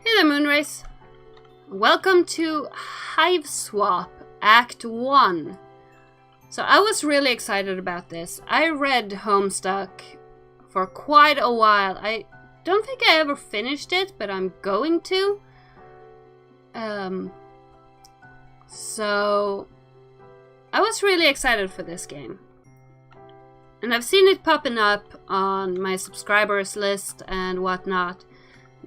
Hey there, Moonrace. Welcome to Hiveswap Act 1. So I was really excited about this. I read Homestuck for quite a while. I don't think I ever finished it, but I'm going to. So I was really excited for this game. And I've seen it popping up on my subscribers list and whatnot.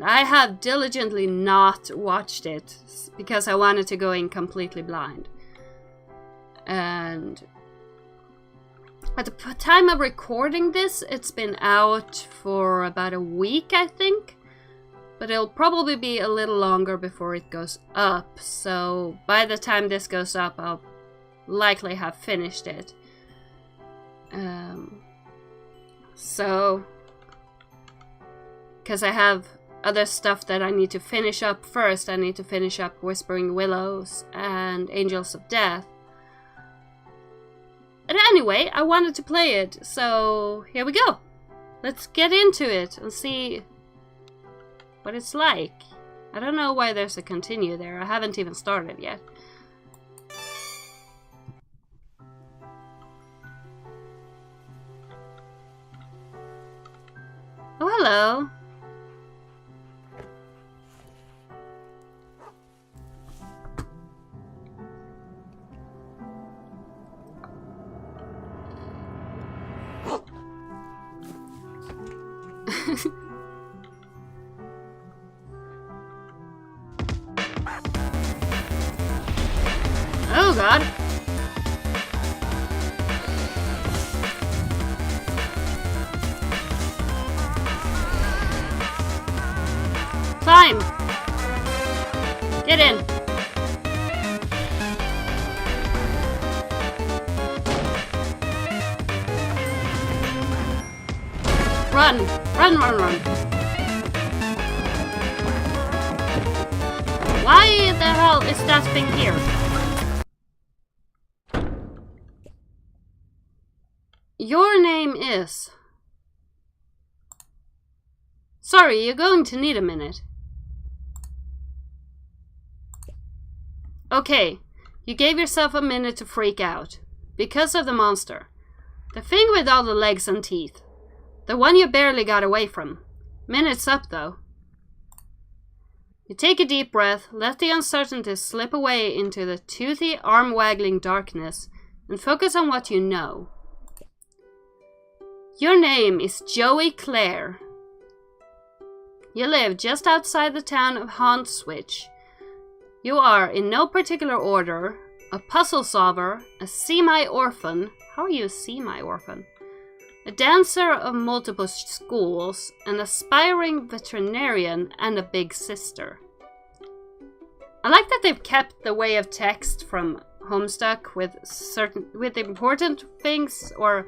I have diligently not watched it because I wanted to go in completely blind. And at the time of recording this, it's been out for about a week, I think. But it'll probably be a little longer before it goes up. So by the time this goes up, I'll likely have finished it. Because I have other stuff that I need to finish up first. I need to finish up Whispering Willows and Angels of Death. But anyway, I wanted to play it, so here we go. Let's get into it and see what it's like. I don't know why there's a continue there. I haven't even started yet. Oh, hello. Oh god. Climb. Get in. Run. Run, run, run. Why the hell is that thing here? Your name is... Sorry, you're going to need a minute. Okay, you gave yourself a minute to freak out. Because of the monster. The thing with all the legs and teeth. The one you barely got away from. Minute's up, though. You take a deep breath, let the uncertainty slip away into the toothy, arm-waggling darkness, and focus on what you know. Your name is Joey Clare. You live just outside the town of Hauntwitch. You are, in no particular order, a puzzle solver, a semi-orphan. How are you a semi-orphan? A dancer of multiple schools, an aspiring veterinarian, and a big sister. I like that they've kept the way of text from Homestuck with important things or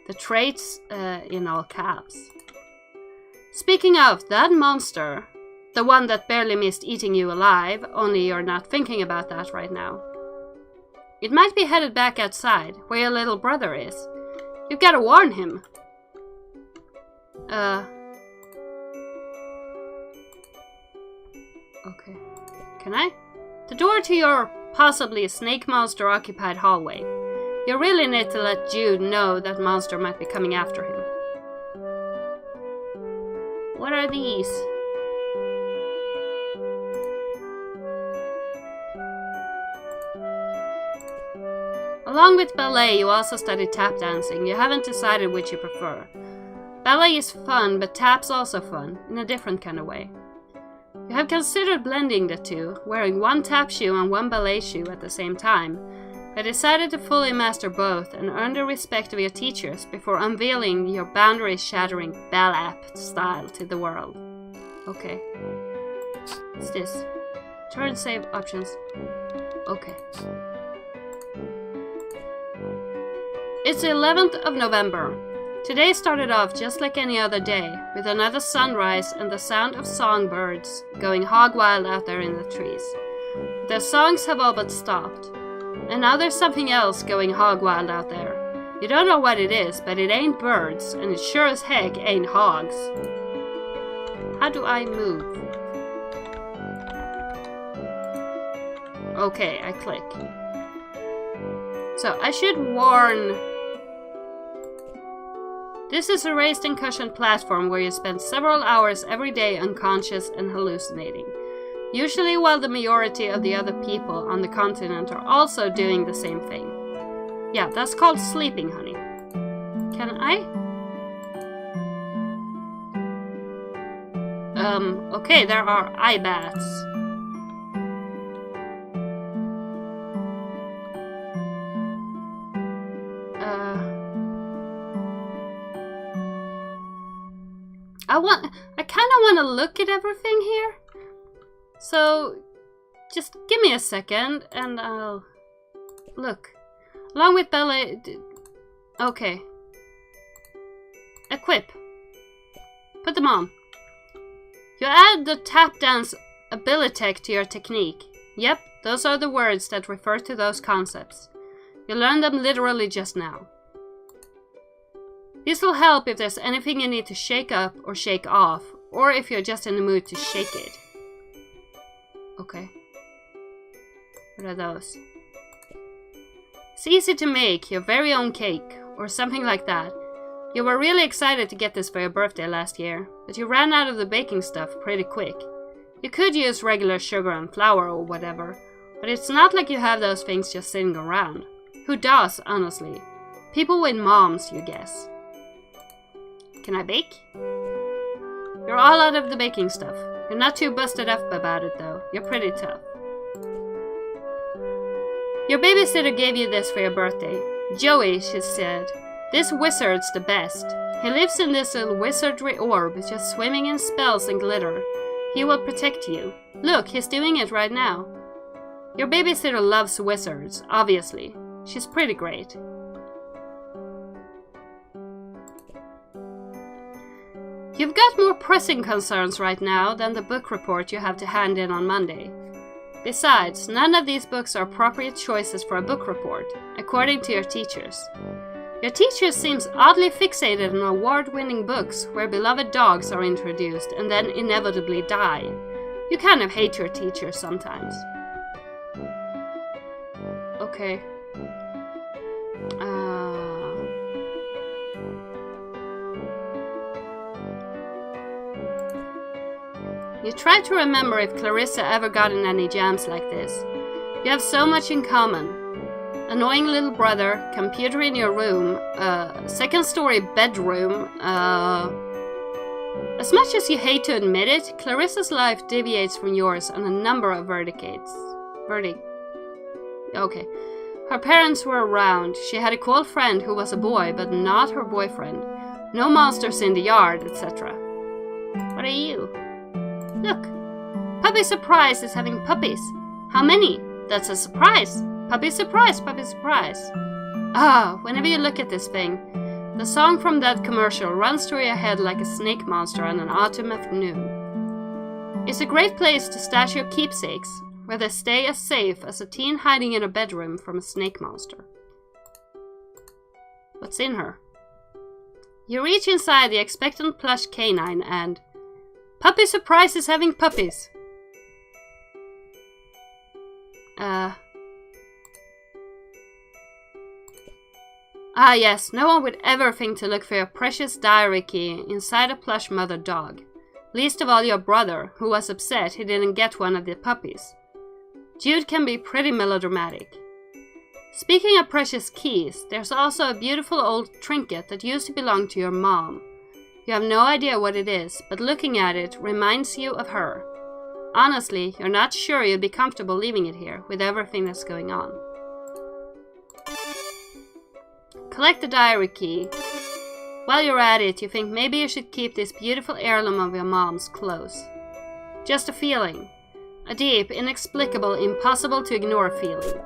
the traits in all caps. Speaking of that monster, the one that barely missed eating you alive, only you're not thinking about that right now. It might be headed back outside, where your little brother is. You've got to warn him. Okay. Can I? The door to your possibly snake monster occupied hallway. You really need to let Jude know that monster might be coming after him. What are these? Along with ballet, you also study tap dancing. You haven't decided which you prefer. Ballet is fun, but tap's also fun, in a different kind of way. You have considered blending the two, wearing one tap shoe and one ballet shoe at the same time, but decided to fully master both and earn the respect of your teachers before unveiling your boundary-shattering bell app style to the world. Okay. What's this? Turn save options. Okay. It's the 11th of November. Today started off just like any other day, with another sunrise and the sound of songbirds going hog wild out there in the trees. Their songs have all but stopped. And now there's something else going hog wild out there. You don't know what it is, but it ain't birds, and it sure as heck ain't hogs. How do I move? Okay, I click. So, I should warn... This is a raised and cushioned platform where you spend several hours every day unconscious and hallucinating. Usually while the majority of the other people on the continent are also doing the same thing. Yeah, that's called sleeping, honey. Can I? Okay, there are eye bats. I kind of want to look at everything here. So, just give me a second and I'll look. Along with Bella... Okay. Equip. Put them on. You add the tap dance abilitech to your technique. Yep, those are the words that refer to those concepts. You learned them literally just now. These will help if there's anything you need to shake up or shake off, or if you're just in the mood to shake it. Okay. What are those? It's easy to make your very own cake, or something like that. You were really excited to get this for your birthday last year, but you ran out of the baking stuff pretty quick. You could use regular sugar and flour or whatever, but it's not like you have those things just sitting around. Who does, honestly? People with moms, you guess. Can I bake? You're all out of the baking stuff. You're not too busted up about it though. You're pretty tough. Your babysitter gave you this for your birthday. Joey, she said. This wizard's the best. He lives in this little wizardry orb, just swimming in spells and glitter. He will protect you. Look, he's doing it right now. Your babysitter loves wizards, obviously. She's pretty great. You've got more pressing concerns right now than the book report you have to hand in on Monday. Besides, none of these books are appropriate choices for a book report, according to your teachers. Your teacher seems oddly fixated on award-winning books where beloved dogs are introduced and then inevitably die. You kind of hate your teacher sometimes. Okay. You try to remember if Clarissa ever got in any jams like this. You have so much in common. Annoying little brother, computer in your room, second-story bedroom, As much as you hate to admit it, Clarissa's life deviates from yours on a number of Okay. Her parents were around. She had a cool friend who was a boy, but not her boyfriend. No monsters in the yard, etc. What are you? Look! Puppy Surprise is having puppies. How many? That's a surprise. Puppy Surprise, Puppy Surprise. Ah, whenever you look at this thing, the song from that commercial runs through your head like a snake monster on an autumn afternoon. It's a great place to stash your keepsakes, where they stay as safe as a teen hiding in a bedroom from a snake monster. What's in her? You reach inside the expectant plush canine and... Puppy Surprise is having puppies! Ah yes, no one would ever think to look for your precious diary key inside a plush mother dog. Least of all your brother, who was upset he didn't get one of the puppies. Jude can be pretty melodramatic. Speaking of precious keys, there's also a beautiful old trinket that used to belong to your mom. You have no idea what it is, but looking at it reminds you of her. Honestly, you're not sure you'd be comfortable leaving it here with everything that's going on. Collect the diary key. While you're at it, you think maybe you should keep this beautiful heirloom of your mom's close. Just a feeling. A deep, inexplicable, impossible to ignore feeling.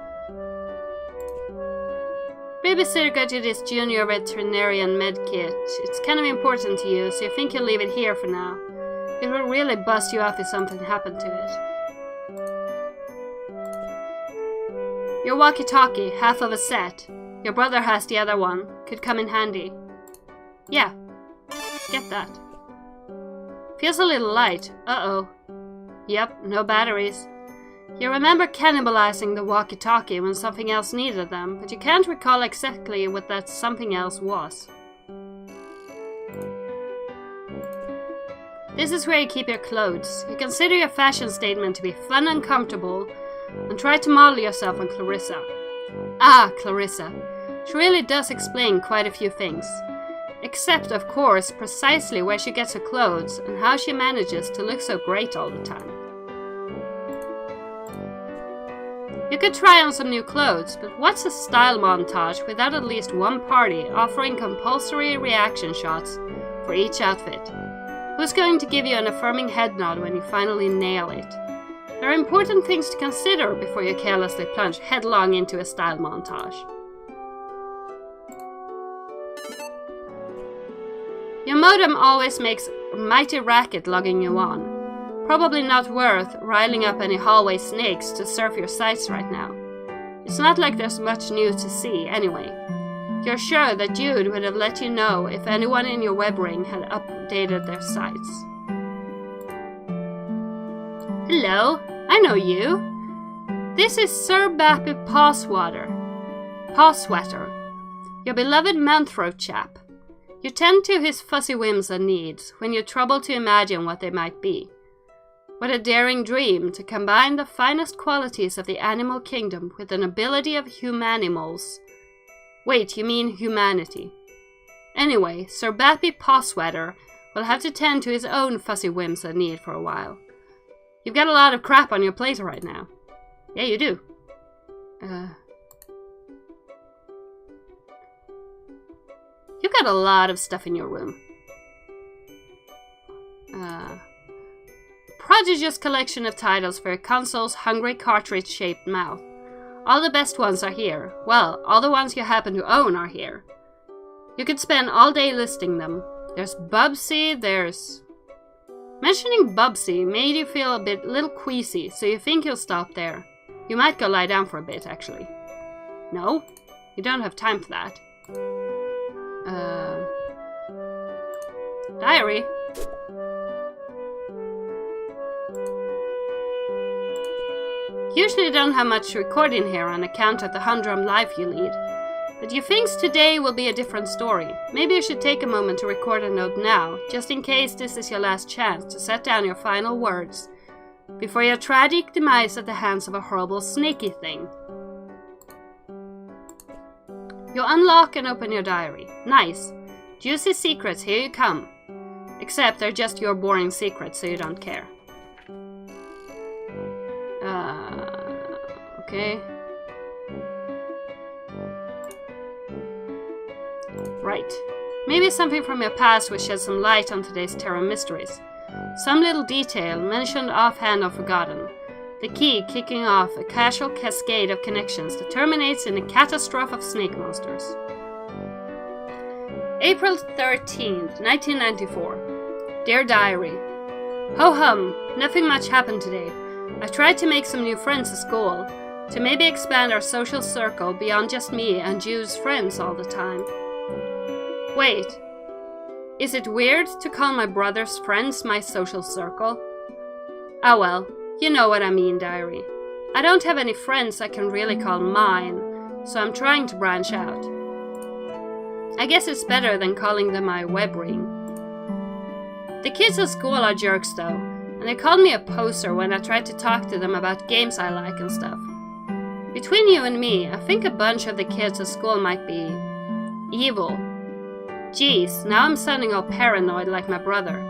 Babysitter got you this junior veterinarian med kit. It's kind of important to you, so you think you'll leave it here for now. It will really bust you off if something happened to it. Your walkie-talkie, half of a set. Your brother has the other one. Could come in handy. Yeah. Get that. Feels a little light. Uh-oh. Yep, no batteries. You remember cannibalizing the walkie-talkie when something else needed them, but you can't recall exactly what that something else was. This is where you keep your clothes. You consider your fashion statement to be fun and comfortable, and try to model yourself on Clarissa. Ah, Clarissa. She really does explain quite a few things. Except, of course, precisely where she gets her clothes and how she manages to look so great all the time. You could try on some new clothes, but what's a style montage without at least one party offering compulsory reaction shots for each outfit? Who's going to give you an affirming head nod when you finally nail it? There are important things to consider before you carelessly plunge headlong into a style montage. Your modem always makes a mighty racket logging you on. Probably not worth riling up any hallway snakes to surf your sites right now. It's not like there's much new to see anyway. You're sure that Jude would have let you know if anyone in your web ring had updated their sites. Hello, I know you. This is Sir Bappy Pawsweater, your beloved manthroat chap. You tend to his fuzzy whims and needs when you're troubled to imagine what they might be. What a daring dream to combine the finest qualities of the animal kingdom with an ability of humanimals. Wait, you mean humanity. Anyway, Sir Bappy Pawsweater will have to tend to his own fuzzy whims and need for a while. You've got a lot of crap on your plate right now. Yeah, you do. You've got a lot of stuff in your room. Prodigious collection of titles for your console's hungry cartridge-shaped mouth. All the best ones are here. Well, all the ones you happen to own are here. You could spend all day listing them. There's Bubsy, there's... Mentioning Bubsy made you feel a little queasy, so you think you'll stop there. You might go lie down for a bit, actually. No? You don't have time for that. Diary? Usually don't have much recording here on account of the humdrum life you lead. But you think today will be a different story. Maybe you should take a moment to record a note now, just in case this is your last chance to set down your final words before your tragic demise at the hands of a horrible snaky thing. You unlock and open your diary. Nice. Juicy secrets, here you come. Except they're just your boring secrets, so you don't care. Okay. Right. Maybe something from your past will shed some light on today's terror mysteries. Some little detail, mentioned offhand or forgotten. The key kicking off a casual cascade of connections that terminates in a catastrophe of snake monsters. April 13th, 1994. Dear Diary. Ho-hum, nothing much happened today. I tried to make some new friends at school, to maybe expand our social circle beyond just me and Jude's friends all the time. Wait, is it weird to call my brother's friends my social circle? Ah well, you know what I mean, Diary. I don't have any friends I can really call mine, so I'm trying to branch out. I guess it's better than calling them my web ring. The kids at school are jerks though, and they called me a poser when I tried to talk to them about games I like and stuff. Between you and me, I think a bunch of the kids at school might be evil. Geez, now I'm sounding all paranoid like my brother.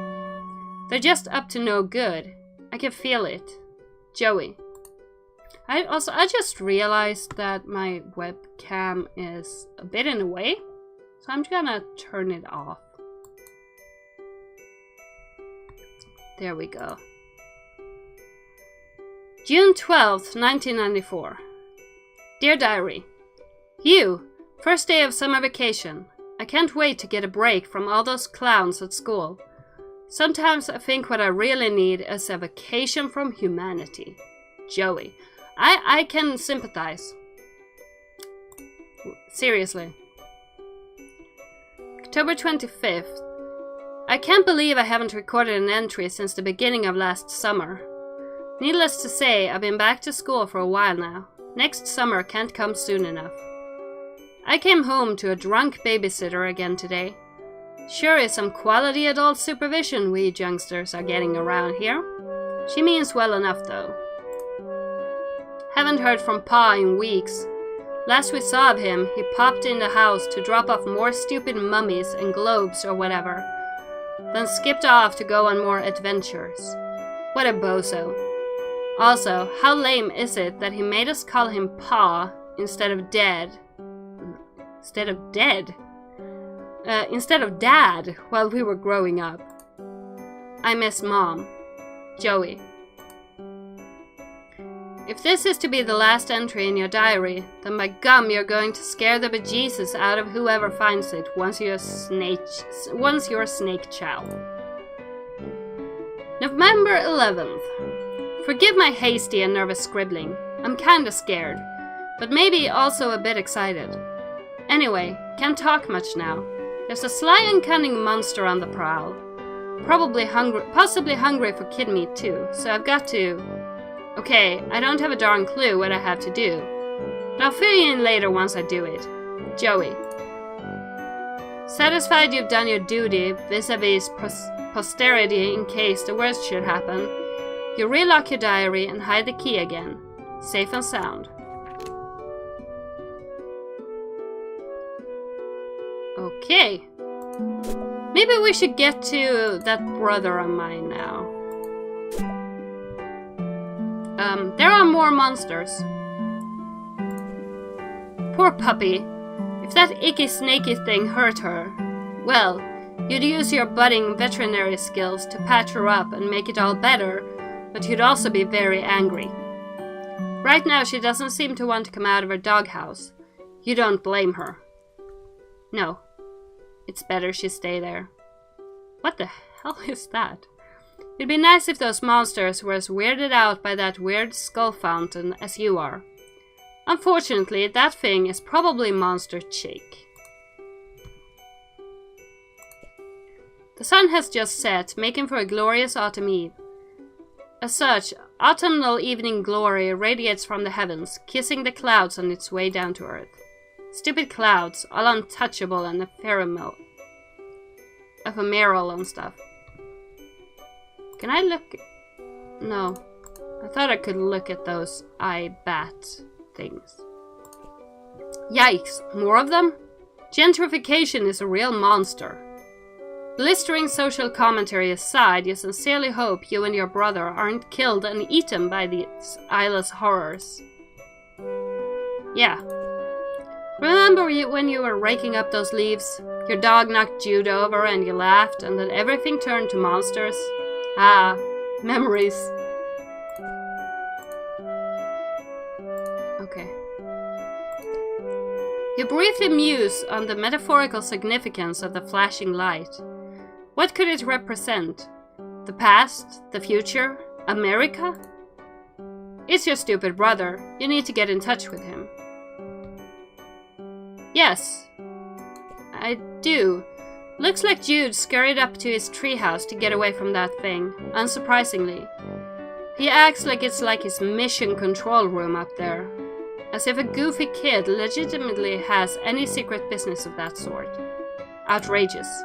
They're just up to no good. I can feel it. Joey. I just realized that my webcam is a bit in the way, so I'm gonna turn it off. There we go. June 12th, 1994. Dear Diary. You, first day of summer vacation. I can't wait to get a break from all those clowns at school. Sometimes I think what I really need is a vacation from humanity. Joey. I can sympathize. Seriously. October 25th. I can't believe I haven't recorded an entry since the beginning of last summer. Needless to say, I've been back to school for a while now. Next summer can't come soon enough. I came home to a drunk babysitter again today. Sure is some quality adult supervision we youngsters are getting around here. She means well enough though. Haven't heard from Pa in weeks. Last we saw of him, he popped in the house to drop off more stupid mummies and globes or whatever, then skipped off to go on more adventures. What a bozo. Also, how lame is it that he made us call him Pa instead of Dad? Instead of Dad while we were growing up. I miss Mom. Joey. If this is to be the last entry in your diary, then by gum you're going to scare the bejesus out of whoever finds it once you're snake chow. November 11th. Forgive my hasty and nervous scribbling. I'm kinda scared, but maybe also a bit excited. Anyway, can't talk much now. There's a sly and cunning monster on the prowl. Possibly hungry for kid meat too, so I've got to... Okay, I don't have a darn clue what I have to do, but I'll fill you in later once I do it. Joey. Satisfied you've done your duty vis-a-vis posterity in case the worst should happen, you relock your diary and hide the key again. Safe and sound. Okay. Maybe we should get to that brother of mine now. There are more monsters. Poor puppy. If that icky snaky thing hurt her, well, you'd use your budding veterinary skills to patch her up and make it all better, but you'd also be very angry. Right now she doesn't seem to want to come out of her doghouse. You don't blame her. No. It's better she stay there. What the hell is that? It'd be nice if those monsters were as weirded out by that weird skull fountain as you are. Unfortunately, that thing is probably Monster Chick. The sun has just set, making for a glorious autumn eve. As such, autumnal evening glory radiates from the heavens, kissing the clouds on its way down to earth. Stupid clouds, all untouchable and ephemeral and stuff. Can I look? No. I thought I could look at those eye bat things. Yikes, more of them? Gentrification is a real monster. Blistering social commentary aside, you sincerely hope you and your brother aren't killed and eaten by these eyeless horrors. Yeah. Remember when you were raking up those leaves? Your dog knocked Jude over and you laughed, and then everything turned to monsters? Ah, memories. Okay. You briefly muse on the metaphorical significance of the flashing light. What could it represent? The past? The future? America? It's your stupid brother. You need to get in touch with him. Yes, I do. Looks like Jude scurried up to his treehouse to get away from that thing, unsurprisingly. He acts like it's like his mission control room up there. As if a goofy kid legitimately has any secret business of that sort. Outrageous.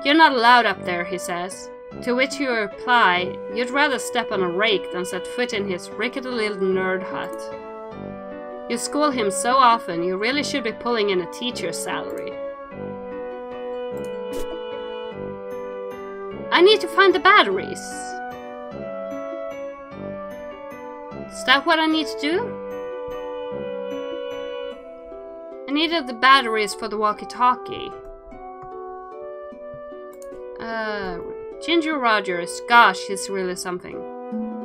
You're not allowed up there, he says. To which you reply, you'd rather step on a rake than set foot in his rickety little nerd hut. You school him so often, you really should be pulling in a teacher's salary. I need to find the batteries. Is that what I need to do? I needed the batteries for the walkie-talkie. Ginger Rogers, gosh, he's really something.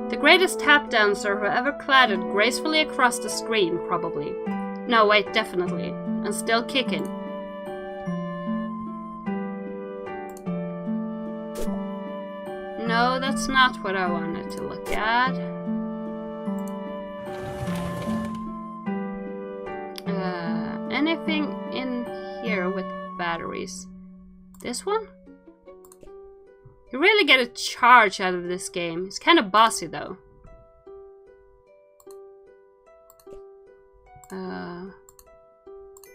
The greatest tap dancer who ever clattered gracefully across the screen, probably. No, wait, definitely. And still kicking. No, that's not what I wanted to look at. Anything in here with batteries? This one? You really get a charge out of this game. It's kind of bossy though.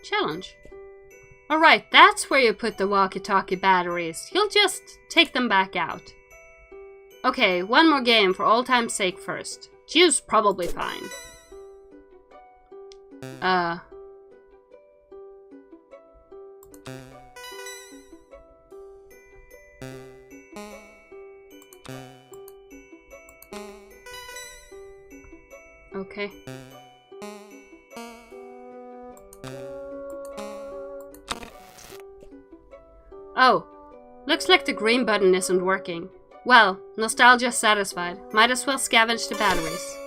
Challenge. Alright, that's where you put the walkie-talkie batteries. You'll just take them back out. Okay, one more game for old time's sake first. Q's probably fine. Okay. Oh, looks like the green button isn't working. Well, nostalgia satisfied. Might as well scavenge the batteries.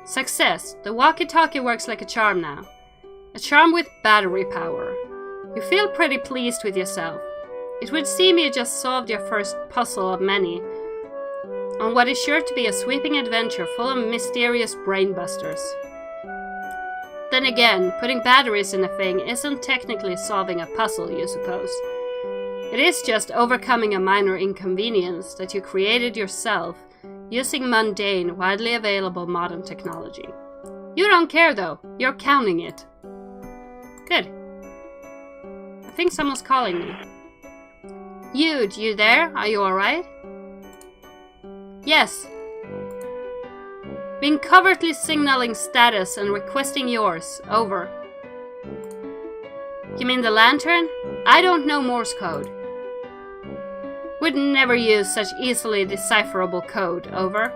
Success. The walkie-talkie works like a charm now. A charm with battery power. You feel pretty pleased with yourself. It would seem you just solved your first puzzle of many, on what is sure to be a sweeping adventure full of mysterious brainbusters. Then again, putting batteries in a thing isn't technically solving a puzzle, you suppose. It is just overcoming a minor inconvenience that you created yourself using mundane, widely available modern technology. You don't care though, you're counting it. Good. I think someone's calling me. You there? Are you alright? Yes. Been covertly signaling status and requesting yours. Over. You mean the lantern? I don't know Morse code. Would never use such easily decipherable code. Over.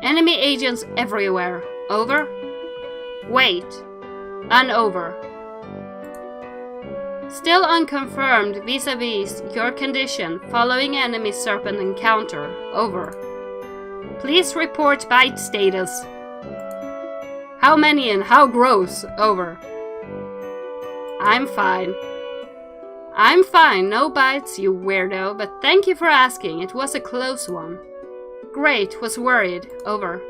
Enemy agents everywhere. Over. Wait. Unover. Still unconfirmed vis-a-vis your condition following enemy serpent encounter. Over. Please report bite status. How many and how gross? Over. I'm fine. I'm fine, no bites, you weirdo, but thank you for asking. It was a close one. Great, was worried. Over.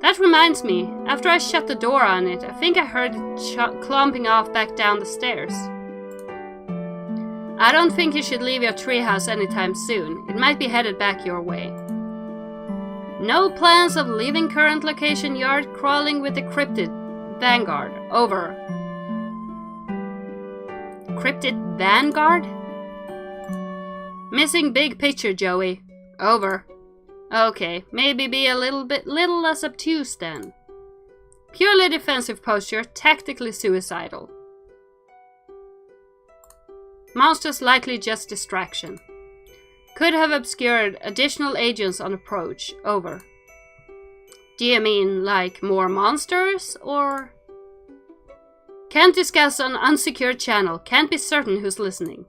That reminds me, after I shut the door on it, I think I heard it clomping off back down the stairs. I don't think you should leave your treehouse anytime soon. It might be headed back your way. No plans of leaving current location yard crawling with the cryptid vanguard. Over. Cryptid vanguard? Missing big picture, Joey. Over. Okay, maybe be a little less obtuse then. Purely defensive posture, tactically suicidal. Monsters likely just distraction. Could have obscured additional agents on approach. Over. Do you mean like more monsters or? Can't discuss on unsecured channel. Can't be certain who's listening.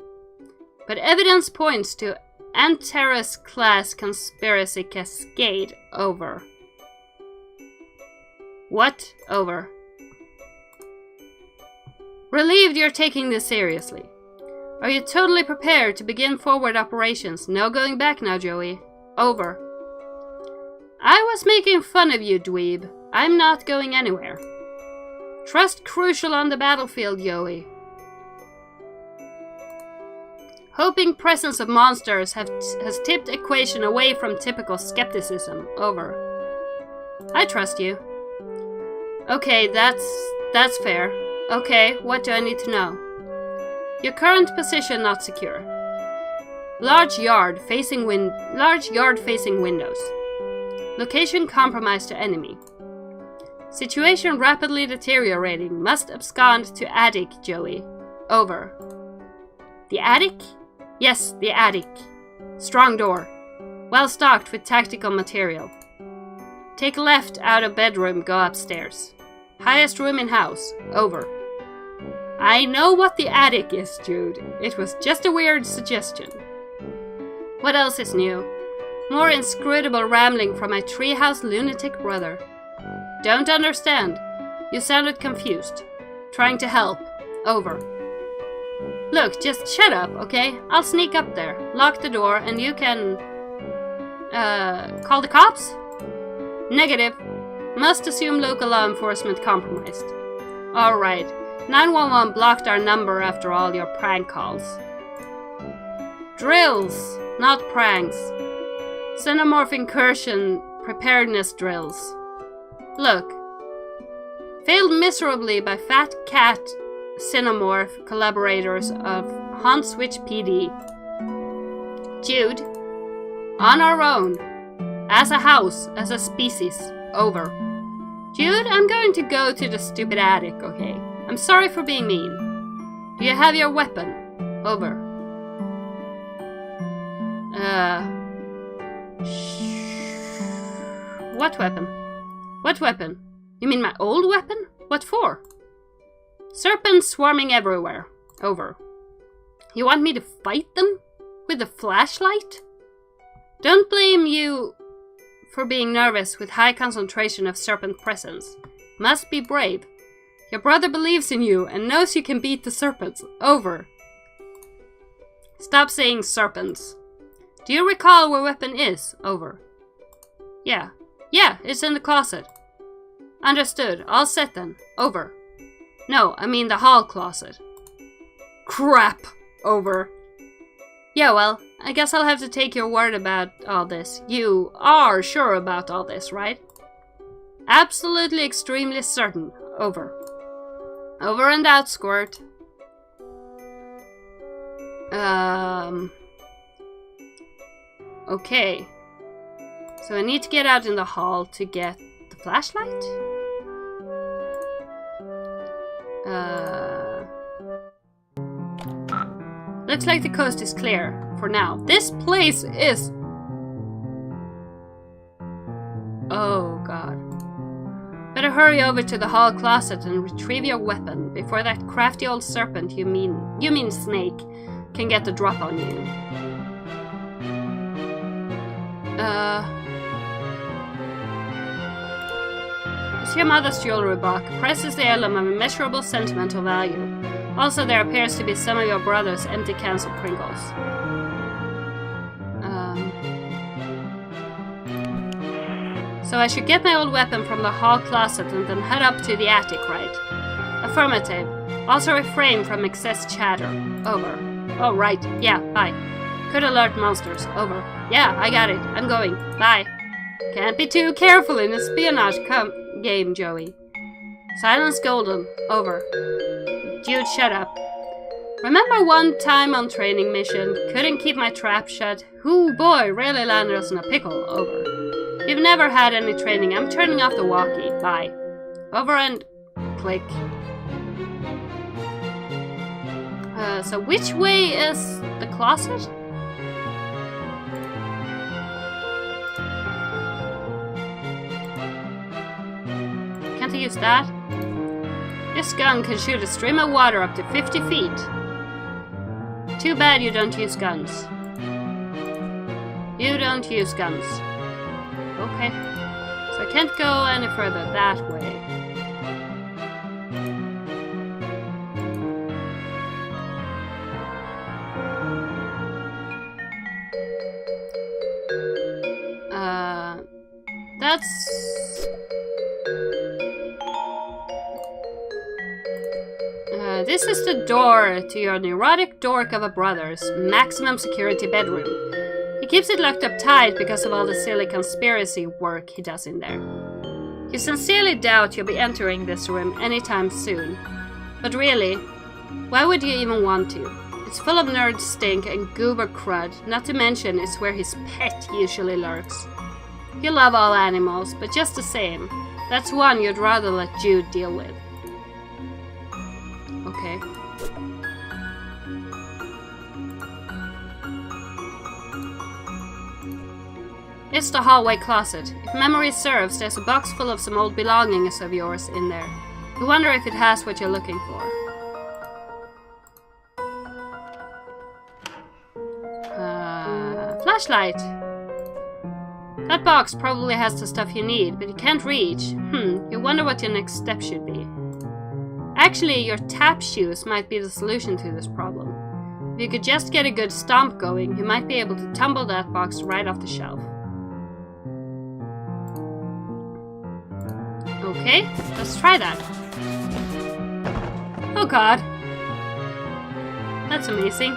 But evidence points to Antares class conspiracy cascade. Over. What? Over. Relieved you're taking this seriously. Are you totally prepared to begin forward operations? No going back now, Joey. Over. I was making fun of you, dweeb. I'm not going anywhere. Trust crucial on the battlefield, Joey. Hoping presence of monsters has tipped equation away from typical skepticism. Over. I trust you. Okay, that's fair. Okay, what do I need to know? Your current position not secure. Large yard facing windows. Location compromised to enemy. Situation rapidly deteriorating. Must abscond to attic, Joey. Over. The attic? Yes, the attic. Strong door. Well stocked with tactical material. Take left out of bedroom, go upstairs. Highest room in house. Over. I know what the attic is, Jude. It was just a weird suggestion. What else is new? More inscrutable rambling from my treehouse lunatic brother. Don't understand. You sounded confused. Trying to help. Over. Look, just shut up, okay? I'll sneak up there, lock the door, and you can... call the cops? Negative. Must assume local law enforcement compromised. Alright. 911 blocked our number after all your prank calls. Drills, not pranks. Xenomorph incursion preparedness drills. Look. Failed miserably by Fat Cat Cinemorph collaborators of Haunt-Switch PD. Jude. On our own. As a house, as a species. Over. Jude, I'm going to go to the stupid attic, okay? I'm sorry for being mean. Do you have your weapon? Over. What weapon? What weapon? You mean my old weapon? What for? Serpents swarming everywhere. Over. You want me to fight them? With a flashlight? Don't blame you for being nervous with high concentration of serpent presence. Must be brave. Your brother believes in you and knows you can beat the serpents. Over. Stop saying serpents. Do you recall where weapon is? Over. Yeah. Yeah, it's in the closet. Understood. All set then. Over. No, I mean the hall closet. Crap. Over. Yeah, well, I guess I'll have to take your word about all this. You are sure about all this, right? Absolutely extremely certain. Over. Over and out, Squirt. Okay. So I need to get out in the hall to get the flashlight? Looks like the coast is clear for now. This place is... Oh god. Better hurry over to the hall closet and retrieve your weapon before that crafty old serpent you mean snake can get the drop on you. It's your mother's jewelry box. Presses the heirloom of immeasurable sentimental value. Also, there appears to be some of your brother's empty cans of Pringles. So I should get my old weapon from the hall closet and then head up to the attic, right? Affirmative. Also refrain from excess chatter. Over. Oh, right. Yeah, bye. Could alert monsters. Over. Yeah, I got it. I'm going. Bye. Can't be too careful in a espionage game, Joey. Silence golden. Over. Dude, shut up. Remember one time on training mission, couldn't keep my trap shut? Hoo boy, really landed us in a pickle. Over. You've never had any training. I'm turning off the walkie. Bye. Over and click. So which way is the closet? Can't I use that? This gun can shoot a stream of water up to 50 feet. Too bad you don't use guns. You don't use guns. Okay. So I can't go any further that way. This is the door to your neurotic dork of a brother's maximum security bedroom. He keeps it locked up tight because of all the silly conspiracy work he does in there. You sincerely doubt you'll be entering this room anytime soon. But really, why would you even want to? It's full of nerd stink and goober crud, not to mention it's where his pet usually lurks. You love all animals, but just the same, that's one you'd rather let Jude deal with. Okay. It's the hallway closet. If memory serves, there's a box full of some old belongings of yours in there. You wonder if it has what you're looking for. Flashlight! That box probably has the stuff you need, but you can't reach. You wonder what your next step should be. Actually, your tap shoes might be the solution to this problem. If you could just get a good stomp going, you might be able to tumble that box right off the shelf. Okay, let's try that. Oh god. That's amazing.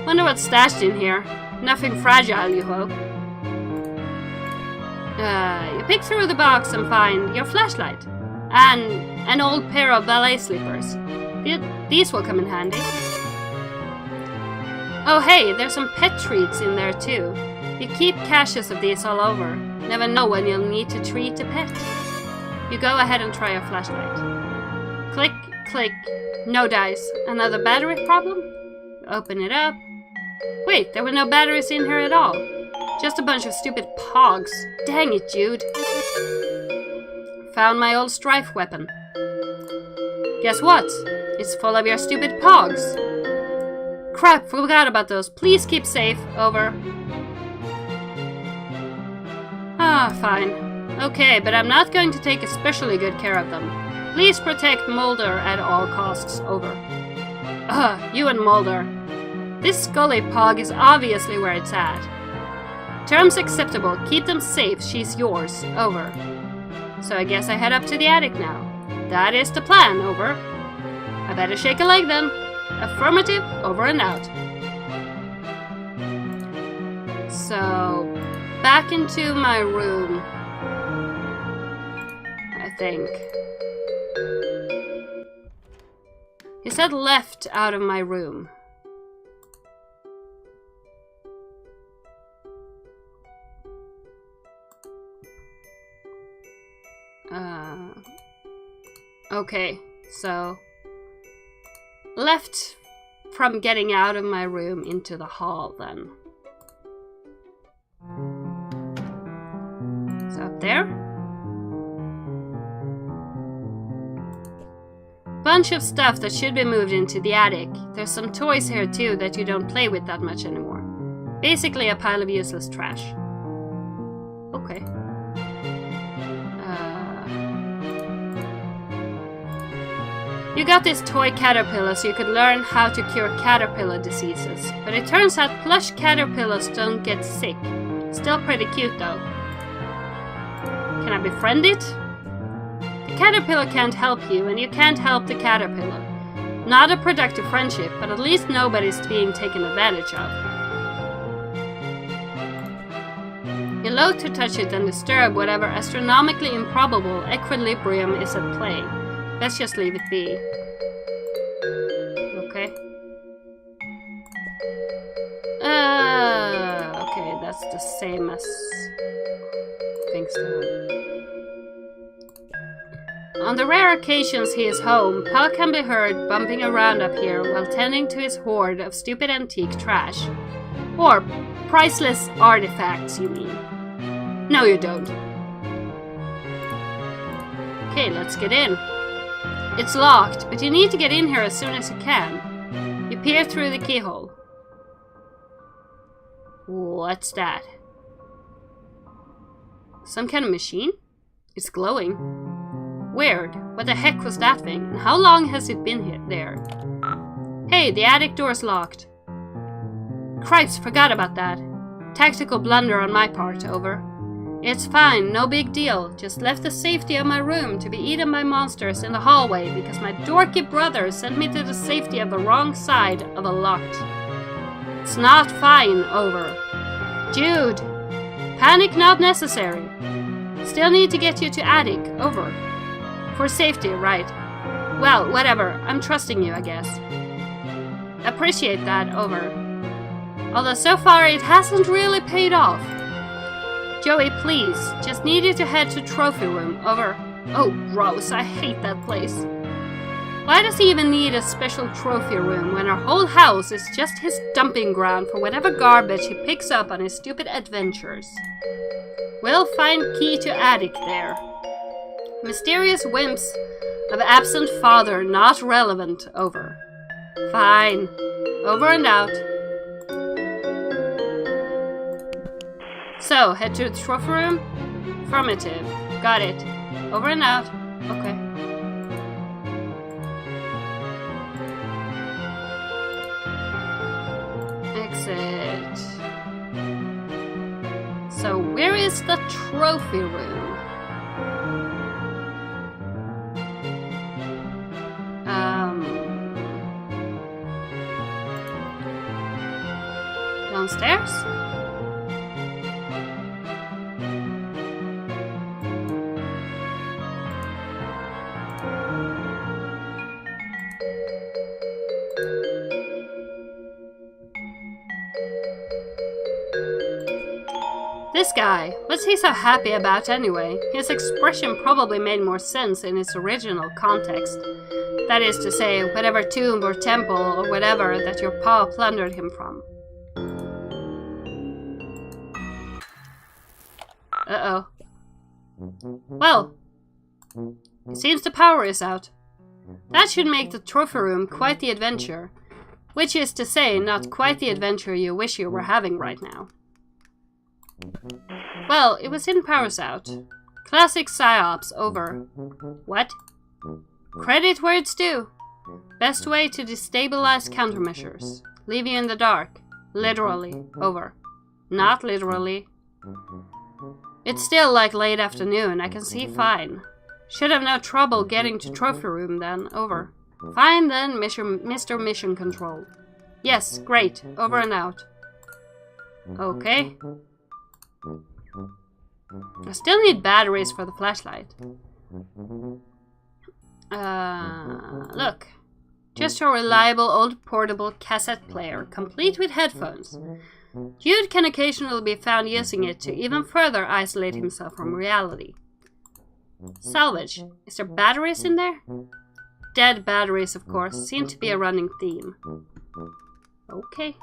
Wonder what's stashed in here. Nothing fragile, you hope. You pick through the box and find your flashlight. And an old pair of ballet slippers. These will come in handy. Oh hey, there's some pet treats in there too. You keep caches of these all over. Never know when you'll need to treat a pet. You go ahead and try your flashlight. Click, click. No dice. Another battery problem? Open it up. Wait, there were no batteries in here at all. Just a bunch of stupid pogs. Dang it, Jude. Found my old strife weapon. Guess what? It's full of your stupid pogs. Crap, forgot about those. Please keep safe. Over. Ah, fine. Okay, but I'm not going to take especially good care of them. Please protect Mulder at all costs. Over. You and Mulder. This Scully pog is obviously where it's at. Terms acceptable. Keep them safe. She's yours. Over. So I guess I head up to the attic now. That is the plan. Over. I better shake a leg then. Affirmative. Over and out. So, back into my room. I think. He said left out of my room. Okay, so left from getting out of my room into the hall then. So up there. Bunch of stuff that should be moved into the attic. There's some toys here too that you don't play with that much anymore. Basically a pile of useless trash. Okay. You got this toy caterpillar so you could learn how to cure caterpillar diseases. But it turns out plush caterpillars don't get sick. Still pretty cute though. Can I befriend it? The caterpillar can't help you and you can't help the caterpillar. Not a productive friendship, but at least nobody's being taken advantage of. You're loath to touch it and disturb whatever astronomically improbable equilibrium is at play. Let's just leave it be. Okay. Okay, that's the same as things to. On the rare occasions he is home, Pal can be heard bumping around up here while tending to his hoard of stupid antique trash. Or priceless artifacts, you mean? No, you don't. Okay, let's get in. It's locked, but you need to get in here as soon as you can. You peer through the keyhole. What's that? Some kind of machine? It's glowing. Weird. What the heck was that thing? And how long has it been there? Hey, the attic door's locked. Cripes, forgot about that. Tactical blunder on my part. Over. It's fine, no big deal. Just left the safety of my room to be eaten by monsters in the hallway because my dorky brother sent me to the safety of the wrong side of a locked. It's not fine. Over. Jude! Panic not necessary. Still need to get you to attic. Over. For safety, right. Well, whatever. I'm trusting you, I guess. Appreciate that. Over. Although so far it hasn't really paid off. Joey, please. Just need you to head to trophy room. Over. Oh, gross. I hate that place. Why does he even need a special trophy room when our whole house is just his dumping ground for whatever garbage he picks up on his stupid adventures? We'll find key to attic there. Mysterious wimps of absent father not relevant. Over. Fine. Over and out. So, head to the trophy room? Affirmative. Got it. Over and out. Okay. Exit. So, where is the trophy room? Downstairs? This guy, what's he so happy about anyway? His expression probably made more sense in its original context. That is to say, whatever tomb or temple or whatever that your pa plundered him from. Uh-oh. Well, it seems the power is out. That should make the trophy room quite the adventure. Which is to say, not quite the adventure you wish you were having right now. Well, it was hidden powers out. Classic psyops over. What? Credit where it's due. Best way to destabilize countermeasures. Leave you in the dark. Literally. Over. Not literally. It's still like late afternoon. I can see fine. Should have no trouble getting to trophy room then. Over. Fine then, Mr. Mission Control. Yes, great. Over and out. Okay. I still need batteries for the flashlight. Look. Just a reliable old portable cassette player, complete with headphones. Jude can occasionally be found using it to even further isolate himself from reality. Salvage. Is there batteries in there? Dead batteries, of course, seem to be a running theme. Okay.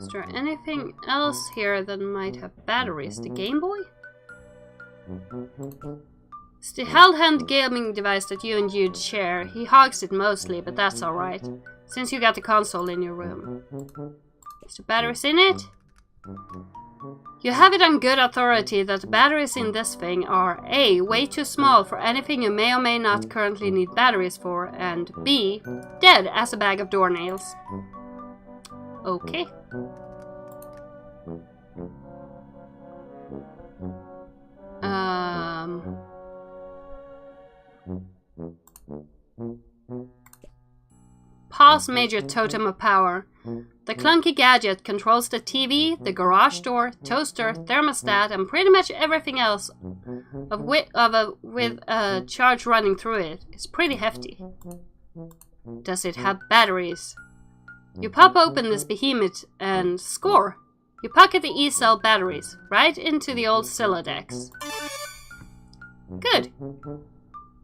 Is there anything else here that might have batteries? The Game Boy? It's the handheld gaming device that you and Jude share. He hogs it mostly, but that's alright, since you got the console in your room. Is there batteries in it? You have it on good authority that the batteries in this thing are A. way too small for anything you may or may not currently need batteries for, and B. dead as a bag of doornails. Okay. Pa's major totem of power. The clunky gadget controls the TV, the garage door, toaster, thermostat, and pretty much everything else with a charge running through it. It's pretty hefty. Does it have batteries? You pop open this behemoth and score! You pocket the E-cell batteries right into the old Silodex. Good.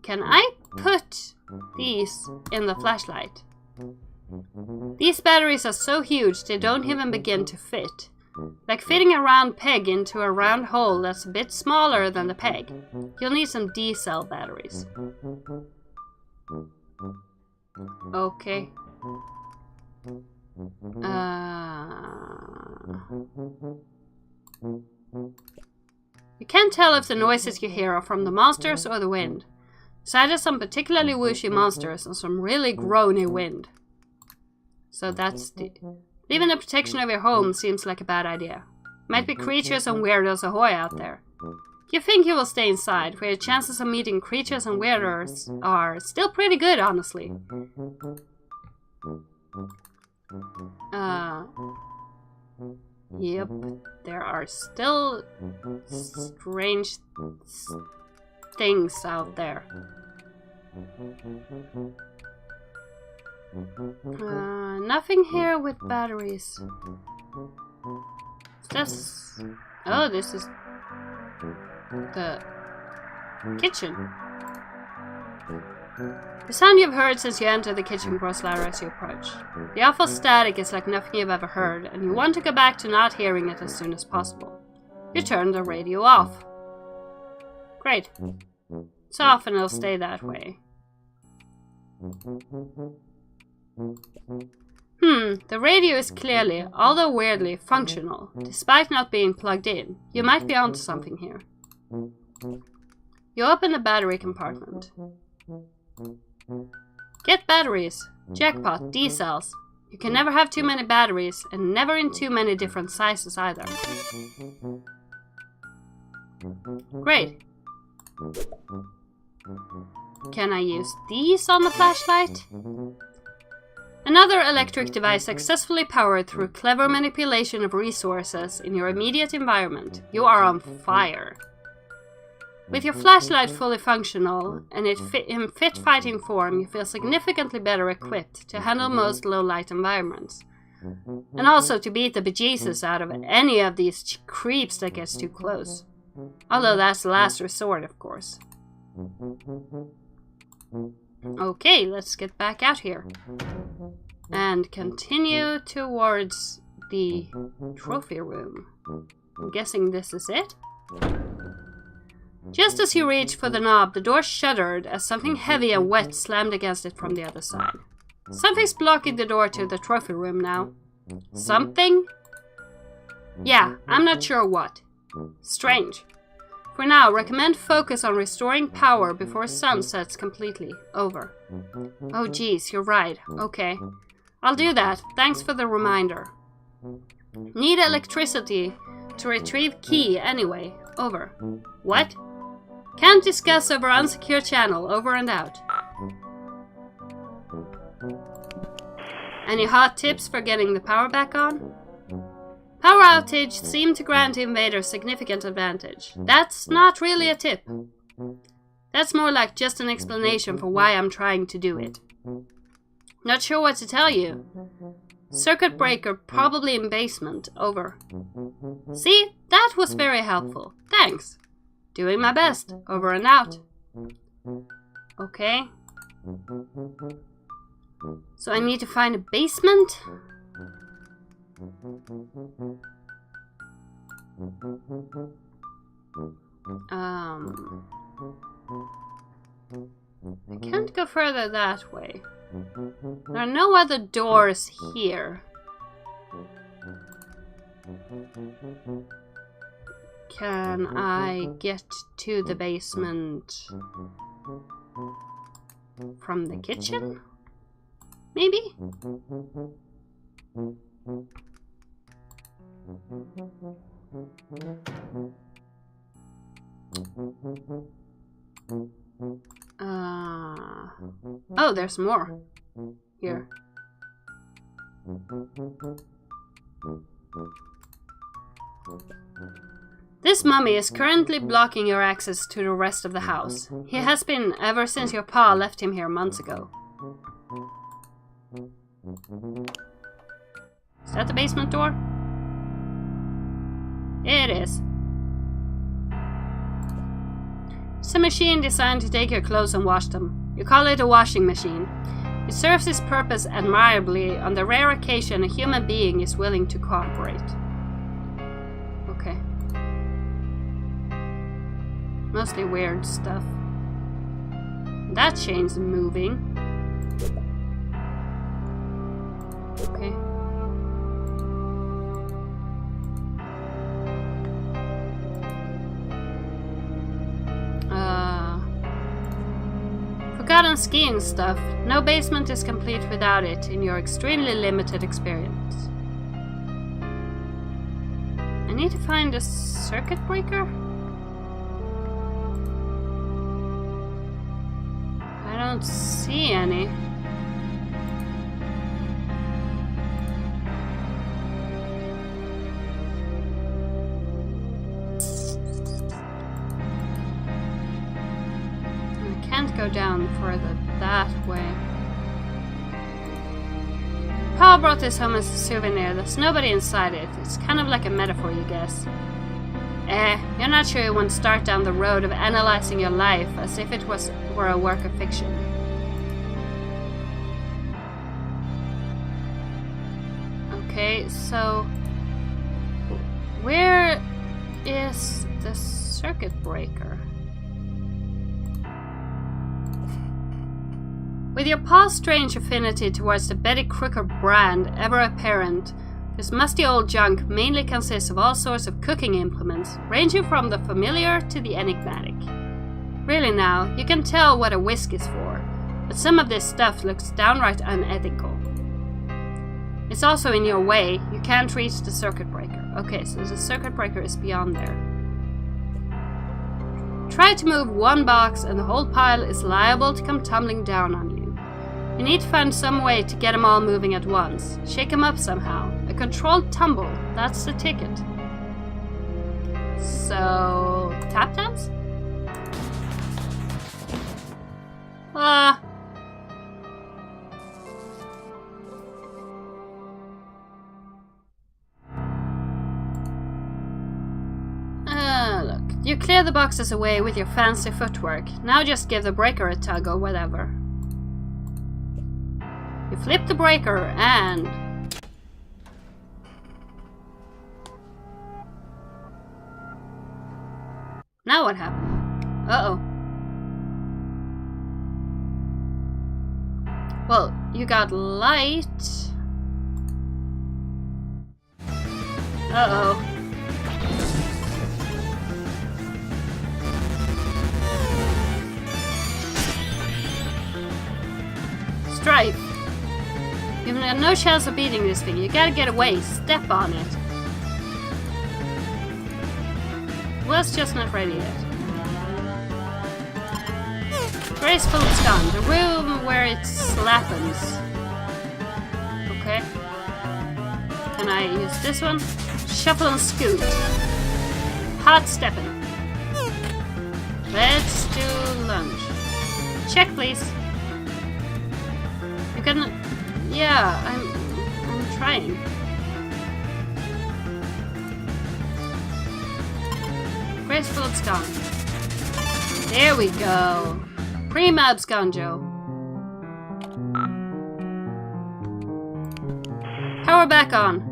Can I put these in the flashlight? These batteries are so huge they don't even begin to fit. Like fitting a round peg into a round hole that's a bit smaller than the peg. You'll need some D-cell batteries. Okay. You can't tell if the noises you hear are from the monsters or the wind. So either some particularly whooshy monsters and some really groany wind. So that's leaving the protection of your home seems like a bad idea. Might be creatures and weirdos ahoy out there. You think you will stay inside, where your chances of meeting creatures and weirdos are still pretty good, honestly. Yep, there are still strange things out there. Nothing here with batteries. This... Oh, this is the kitchen. The sound you've heard since you entered the kitchen grows louder as you approach. The awful static is like nothing you've ever heard, and you want to go back to not hearing it as soon as possible. You turn the radio off. Great. It's off and it'll stay that way. The radio is clearly, although weirdly, functional, despite not being plugged in. You might be onto something here. You open the battery compartment. Get batteries. Jackpot, D-cells. You can never have too many batteries, and never in too many different sizes either. Great. Can I use these on the flashlight? Another electric device successfully powered through clever manipulation of resources in your immediate environment. You are on fire. With your flashlight fully functional and in fit fighting form, you feel significantly better equipped to handle most low-light environments. And also to beat the bejesus out of any of these creeps that gets too close. Although that's the last resort, of course. Okay, let's get back out here. And continue towards the trophy room. I'm guessing this is it? Just as you reach for the knob, the door shuddered as something heavy and wet slammed against it from the other side. Something's blocking the door to the trophy room now. Something? Yeah, I'm not sure what. Strange. For now, recommend focus on restoring power before sun sets completely. Over. Oh geez, you're right. Okay. I'll do that. Thanks for the reminder. Need electricity to retrieve key anyway. Over. What? Can't discuss over unsecure channel. Over and out. Any hot tips for getting the power back on? Power outage seemed to grant invaders significant advantage. That's not really a tip. That's more like just an explanation for why I'm trying to do it. Not sure what to tell you. Circuit breaker probably in basement. Over. See? That was very helpful. Thanks. Doing my best. Over and out. Okay. So I need to find a basement? I can't go further that way. There are no other doors here. Can I get to the basement from the kitchen? Maybe? Oh, there's more here. This mummy is currently blocking your access to the rest of the house. He has been ever since your pa left him here months ago. Is that the basement door? It is. It's a machine designed to take your clothes and wash them. You call it a washing machine. It serves its purpose admirably on the rare occasion a human being is willing to cooperate. Okay. Mostly weird stuff. That chain's moving. Okay. Forgotten skiing stuff. No basement is complete without it in your extremely limited experience. I need to find a circuit breaker? I don't see any. Go down further that way. Pa brought this home as a souvenir. There's nobody inside it. It's kind of like a metaphor, you guess. You're not sure you want to start down the road of analyzing your life as if it were a work of fiction. Okay, so where is the circuit breaker? With your pa's strange affinity towards the Betty Crocker brand ever apparent, this musty old junk mainly consists of all sorts of cooking implements, ranging from the familiar to the enigmatic. Really now, you can tell what a whisk is for, but some of this stuff looks downright unethical. It's also in your way. You can't reach the circuit breaker. Okay, so the circuit breaker is beyond there. Try to move one box and the whole pile is liable to come tumbling down on you. You need to find some way to get them all moving at once. Shake them up somehow. A controlled tumble, that's the ticket. So, tap dance? Look. You clear the boxes away with your fancy footwork. Now just give the breaker a tug or whatever. You flip the breaker and... Now what happened? Uh-oh. Well, you got light. Uh-oh. Strife. You've got no chance of beating this thing. You gotta get away. Step on it. Well, it's just not ready yet. Graceful stun. The room where it slappens. Okay. Can I use this one? Shuffle and scoot. Hot stepping. Let's do lunge. Check, please. You can... Yeah, I'm trying. Graceful stun. There we go. Pre-mab Sconjo. Power back on.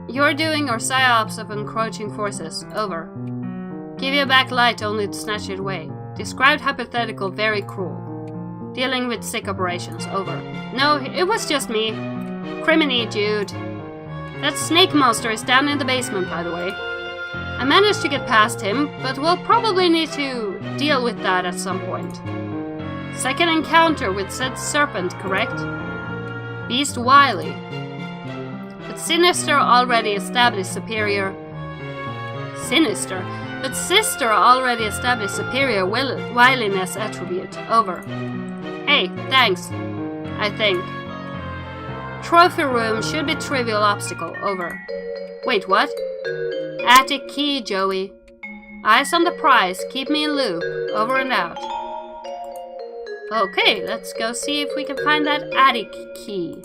You're doing or psyops of encroaching forces. Over. Give you back light only to snatch it away. Described hypothetical very cruel. Dealing with sick operations. Over. No, it was just me. Criminy, dude. That snake monster is down in the basement, by the way. I managed to get past him, but we'll probably need to deal with that at some point. Second encounter with said serpent, correct? Beast wily. But Sinister already established superior... Sinister? But Sister already established superior wiliness attribute. Over. Hey, thanks. I think. Trophy room should be trivial obstacle. Over. Wait, what? Attic key, Joey. Eyes on the prize. Keep me in loop. Over and out. Okay, let's go see if we can find that attic key.